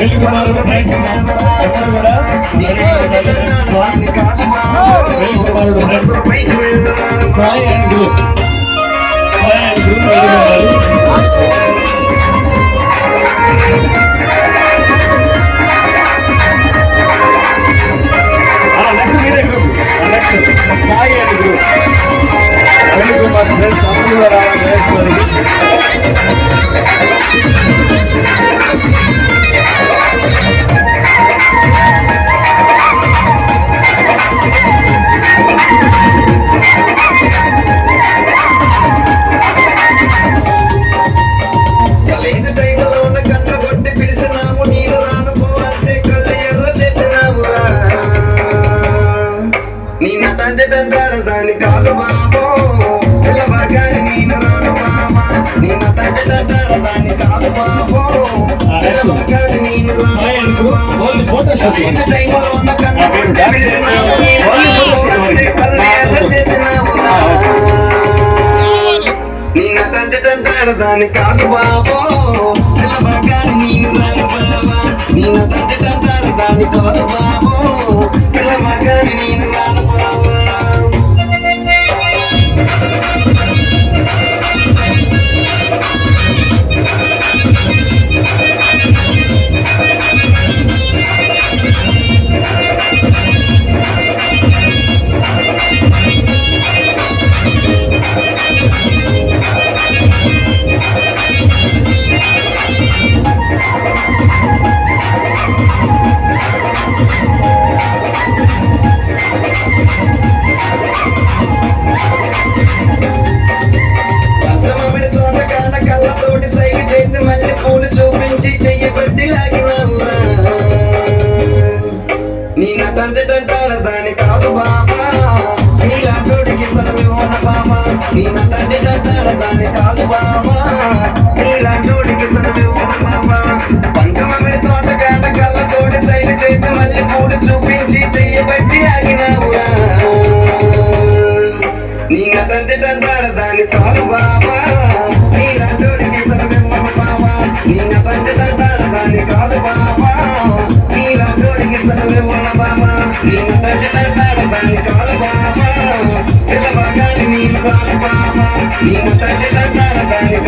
పెళ్లి కుమారుడు ఫ్రెండ్స్ ఎక్కడ కూడా పెళ్లి కుమారుడు friends Sai and group next మీరే group next Sai and group పెళ్లి కుమార్ ఫ్రెండ్స్ అందరూ రావాలి వేసుకోవాలి. దాని కాదు బాబో పిల్లవగాని నేను రాను బాబా నిన్న తండ్రి దాని కాదు బాబో పిల్లవగాని నేను టైంలో ఉన్న నిన్న తండ్రి దాని కాదు బాబో పిల్లవగాని నేను రాను బాబా నిన్న తండ్రి దాని కాదు బాబో పిల్లవగాని నేను రాను బాబా. కళ్ళతోటి సైగ చేసి మళ్ళీ పూలు చూపించి చెయ్యబట్టి లాగినావురా నీ నా తండ్రి దాని కాదు బాబా నీలాంటోడికి సలవివోన బాబా నీ నా తండ్రి దాని కాదు బాబా నీలాంటోడికి సలవివోన బాబా పంచమమిడి తోటకాట కళ్ళతోటి సైగ చేసి మళ్ళీ పూలు చూపించి చెయ్యబట్టి లాగినావురా నీ నా తండ్రి దాని కాదు బాబా నీలాంటోడికి సర్వెమ్మమ బాబా నిన్న తండ్రి దాని కాదు బాబా నీలాంటోడికి సర్వెమ్మన బాబా నిన్న తండ్రి దాని కాదు బాబా పిల్లవగాని నేను రాను బాబా నిన్న తండ్రి దాని